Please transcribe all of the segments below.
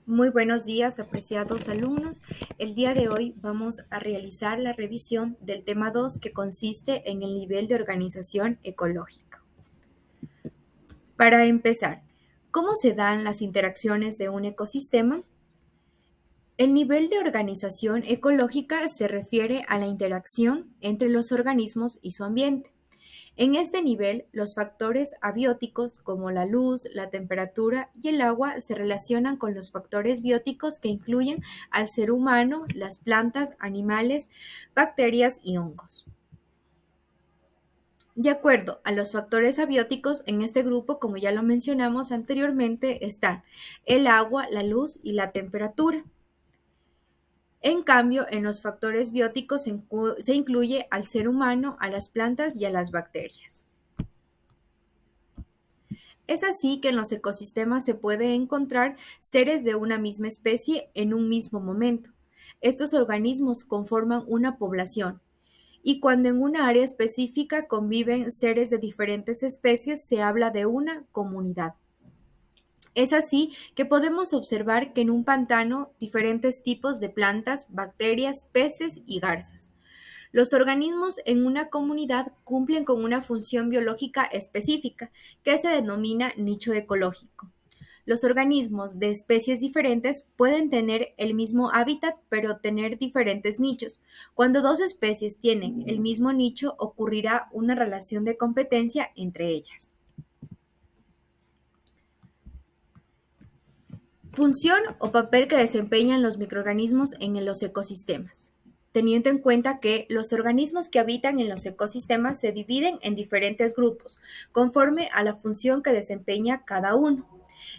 Muy buenos días, apreciados alumnos. El día de hoy vamos a realizar la revisión del tema 2 que consiste en el nivel de organización ecológica. Para empezar, ¿cómo se dan las interacciones de un ecosistema? El nivel de organización ecológica se refiere a la interacción entre los organismos y su ambiente. En este nivel, los factores abióticos como la luz, la temperatura y el agua se relacionan con los factores bióticos que incluyen al ser humano, las plantas, animales, bacterias y hongos. De acuerdo a los factores abióticos, en este grupo, como ya lo mencionamos anteriormente, están el agua, la luz y la temperatura. En cambio, en los factores bióticos se incluye al ser humano, a las plantas y a las bacterias. Es así que en los ecosistemas se puede encontrar seres de una misma especie en un mismo momento. Estos organismos conforman una población y cuando en una área específica conviven seres de diferentes especies, se habla de una comunidad. Es así que podemos observar que en un pantano diferentes tipos de plantas, bacterias, peces y garzas. Los organismos en una comunidad cumplen con una función biológica específica que se denomina nicho ecológico. Los organismos de especies diferentes pueden tener el mismo hábitat, pero tener diferentes nichos. Cuando dos especies tienen el mismo nicho, ocurrirá una relación de competencia entre ellas. Función o papel que desempeñan los microorganismos en los ecosistemas. Teniendo en cuenta que los organismos que habitan en los ecosistemas se dividen en diferentes grupos, conforme a la función que desempeña cada uno.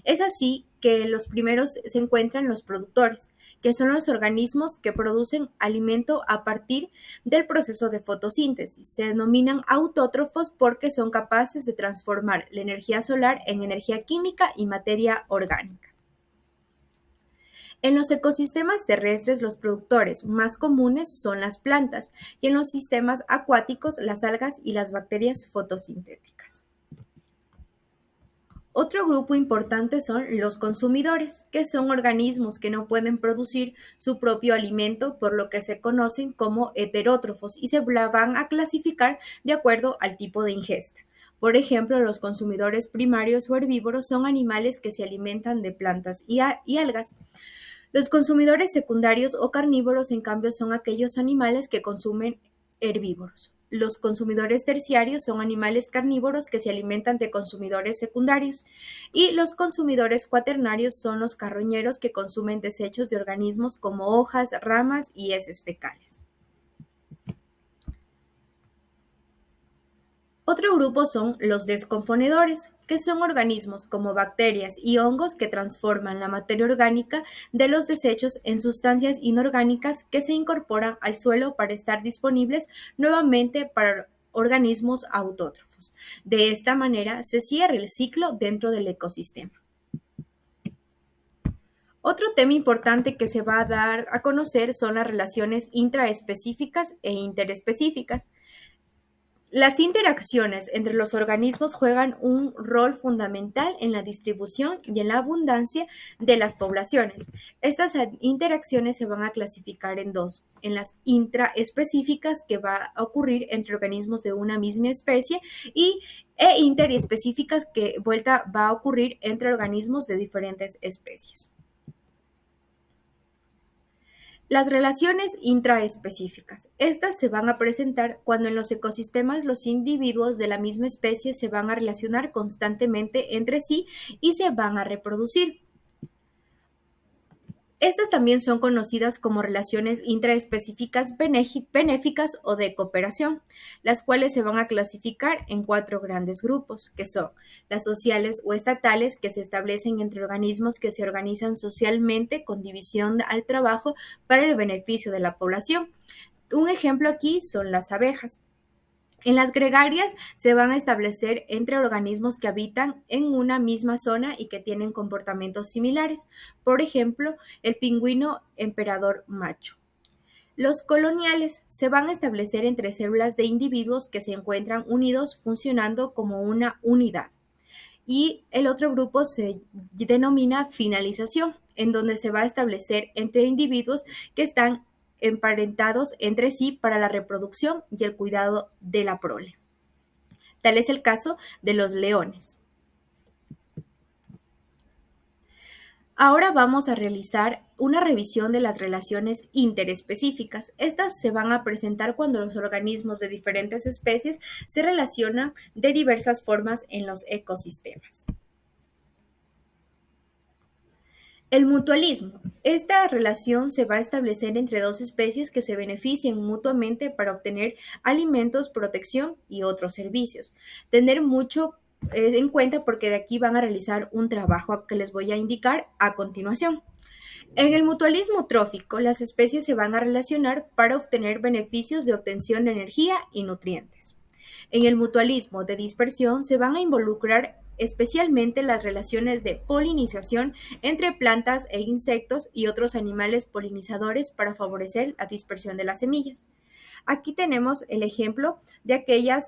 Es así que los primeros se encuentran los productores, que son los organismos que producen alimento a partir del proceso de fotosíntesis. Se denominan autótrofos porque son capaces de transformar la energía solar en energía química y materia orgánica. En los ecosistemas terrestres, los productores más comunes son las plantas y en los sistemas acuáticos, las algas y las bacterias fotosintéticas. Otro grupo importante son los consumidores, que son organismos que no pueden producir su propio alimento, por lo que se conocen como heterótrofos y se van a clasificar de acuerdo al tipo de ingesta. Por ejemplo, los consumidores primarios o herbívoros son animales que se alimentan de plantas y algas. Los consumidores secundarios o carnívoros, en cambio, son aquellos animales que consumen herbívoros. Los consumidores terciarios son animales carnívoros que se alimentan de consumidores secundarios y los consumidores cuaternarios son los carroñeros que consumen desechos de organismos como hojas, ramas y heces fecales. Otro grupo son los descomponedores, que son organismos como bacterias y hongos que transforman la materia orgánica de los desechos en sustancias inorgánicas que se incorporan al suelo para estar disponibles nuevamente para organismos autótrofos. De esta manera se cierra el ciclo dentro del ecosistema. Otro tema importante que se va a dar a conocer son las relaciones intraespecíficas e interespecíficas. Las interacciones entre los organismos juegan un rol fundamental en la distribución y en la abundancia de las poblaciones. Estas interacciones se van a clasificar en dos, en las intraespecíficas que va a ocurrir entre organismos de una misma especie e interespecíficas que vuelta va a ocurrir entre organismos de diferentes especies. Las relaciones intraespecíficas. Estas se van a presentar cuando en los ecosistemas los individuos de la misma especie se van a relacionar constantemente entre sí y se van a reproducir. Estas también son conocidas como relaciones intraespecíficas benéficas o de cooperación, las cuales se van a clasificar en cuatro grandes grupos, que son las sociales o estatales, que se establecen entre organismos que se organizan socialmente con división al trabajo para el beneficio de la población. Un ejemplo aquí son las abejas. En las gregarias se van a establecer entre organismos que habitan en una misma zona y que tienen comportamientos similares. Por ejemplo, el pingüino emperador macho. Los coloniales se van a establecer entre células de individuos que se encuentran unidos funcionando como una unidad. Y el otro grupo se denomina finalización. en donde se va a establecer entre individuos que están emparentados entre sí para la reproducción y el cuidado de la prole. Tal es el caso de los leones. Ahora vamos a realizar una revisión de las relaciones interespecíficas. Estas se van a presentar cuando los organismos de diferentes especies se relacionan de diversas formas en los ecosistemas. El mutualismo. Esta relación se va a establecer entre dos especies que se benefician mutuamente para obtener alimentos, protección y otros servicios. Tener mucho en cuenta porque de aquí van a realizar un trabajo que les voy a indicar a continuación. En el mutualismo trófico, las especies se van a relacionar para obtener beneficios de obtención de energía y nutrientes. En el mutualismo de dispersión se van a involucrar especialmente las relaciones de polinización entre plantas e insectos y otros animales polinizadores para favorecer la dispersión de las semillas. Aquí tenemos el ejemplo de aquellas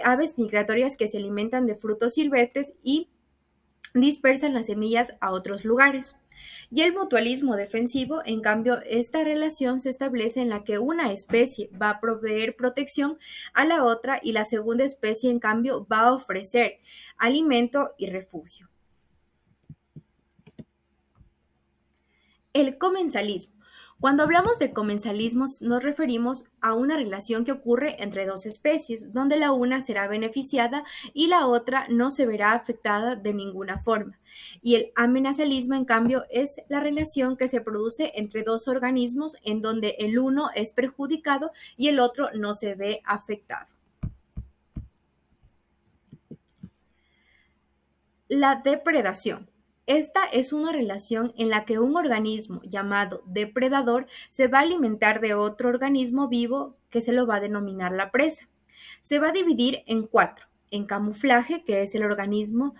aves migratorias que se alimentan de frutos silvestres y dispersan las semillas a otros lugares. Y el mutualismo defensivo, en cambio, esta relación se establece en la que una especie va a proveer protección a la otra y la segunda especie, en cambio, va a ofrecer alimento y refugio. El comensalismo. Cuando hablamos de comensalismos nos referimos a una relación que ocurre entre dos especies, donde la una será beneficiada y la otra no se verá afectada de ninguna forma. Y el amenazalismo, en cambio, es la relación que se produce entre dos organismos en donde el uno es perjudicado y el otro no se ve afectado. La depredación. Esta es una relación en la que un organismo llamado depredador se va a alimentar de otro organismo vivo que se lo va a denominar la presa. Se va a dividir en cuatro. En camuflaje, que es el organismo,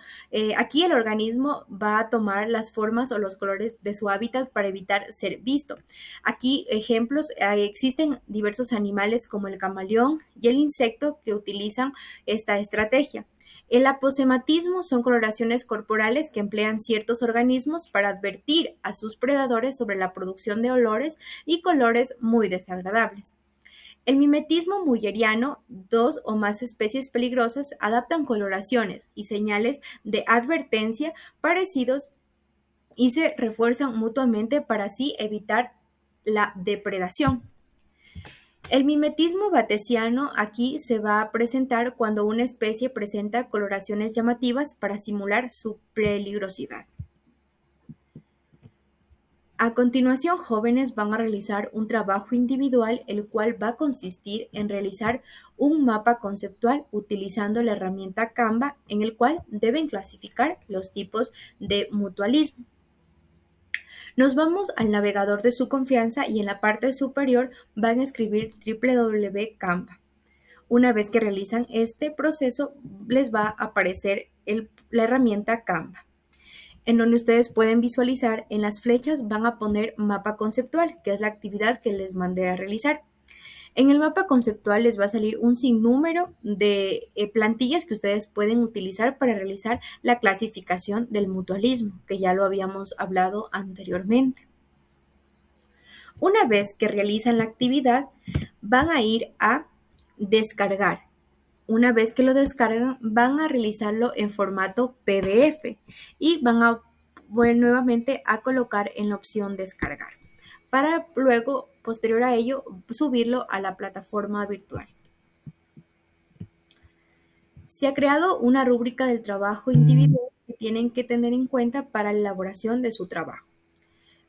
aquí el organismo va a tomar las formas o los colores de su hábitat para evitar ser visto. Aquí ejemplos, existen diversos animales como el camaleón y el insecto que utilizan esta estrategia. El aposematismo son coloraciones corporales que emplean ciertos organismos para advertir a sus predadores sobre la producción de olores y colores muy desagradables. El mimetismo mulleriano, dos o más especies peligrosas adaptan coloraciones y señales de advertencia parecidos y se refuerzan mutuamente para así evitar la depredación. El mimetismo batesiano aquí se va a presentar cuando una especie presenta coloraciones llamativas para simular su peligrosidad. A continuación, jóvenes van a realizar un trabajo individual, el cual va a consistir en realizar un mapa conceptual utilizando la herramienta Canva, en el cual deben clasificar los tipos de mutualismo. Nos vamos al navegador de su confianza y en la parte superior van a escribir www.canva. Una vez que realizan este proceso, les va a aparecer la herramienta Canva, en donde ustedes pueden visualizar en las flechas van a poner mapa conceptual, que es la actividad que les mandé a realizar. En el mapa conceptual les va a salir un sinnúmero de plantillas que ustedes pueden utilizar para realizar la clasificación del mutualismo, que ya lo habíamos hablado anteriormente. Una vez que realizan la actividad, van a ir a descargar. Una vez que lo descargan, van a realizarlo en formato PDF y van a nuevamente a colocar en la opción descargar para luego, posterior a ello, subirlo a la plataforma virtual. Se ha creado una rúbrica del trabajo individual que tienen que tener en cuenta para la elaboración de su trabajo.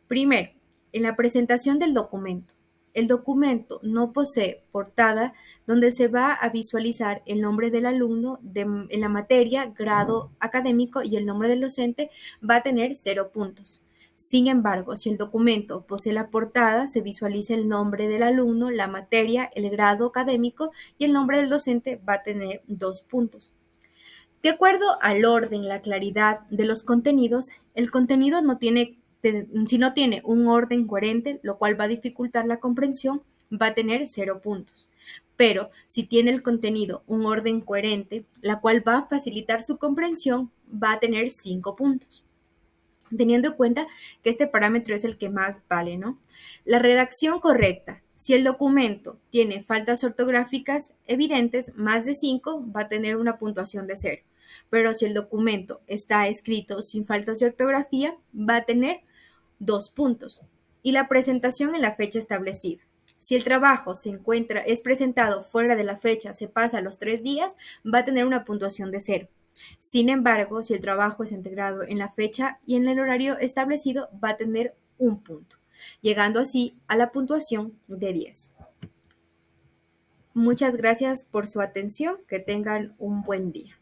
Primero, en la presentación del documento. El documento no posee portada donde se va a visualizar el nombre del alumno en la materia, grado académico y el nombre del docente va a tener 0 puntos. Sin embargo, si el documento posee la portada, se visualiza el nombre del alumno, la materia, el grado académico y el nombre del docente va a tener 2 puntos. De acuerdo al orden, la claridad de los contenidos, el contenido si no tiene un orden coherente, lo cual va a dificultar la comprensión, va a tener 0 puntos. Pero si tiene el contenido un orden coherente, la cual va a facilitar su comprensión, va a tener 5 puntos. teniendo en cuenta que este parámetro es el que más vale, ¿no? La redacción correcta. Si el documento tiene faltas ortográficas evidentes, más de 5 va a tener una puntuación de 0. Pero si el documento está escrito sin faltas de ortografía, va a tener 2 puntos. Y la presentación en la fecha establecida. Si el trabajo es presentado fuera de la fecha, se pasa los 3 días, va a tener una puntuación de 0. Sin embargo, si el trabajo es integrado en la fecha y en el horario establecido, va a tener un punto, llegando así a la puntuación de 10. Muchas gracias por su atención. Que tengan un buen día.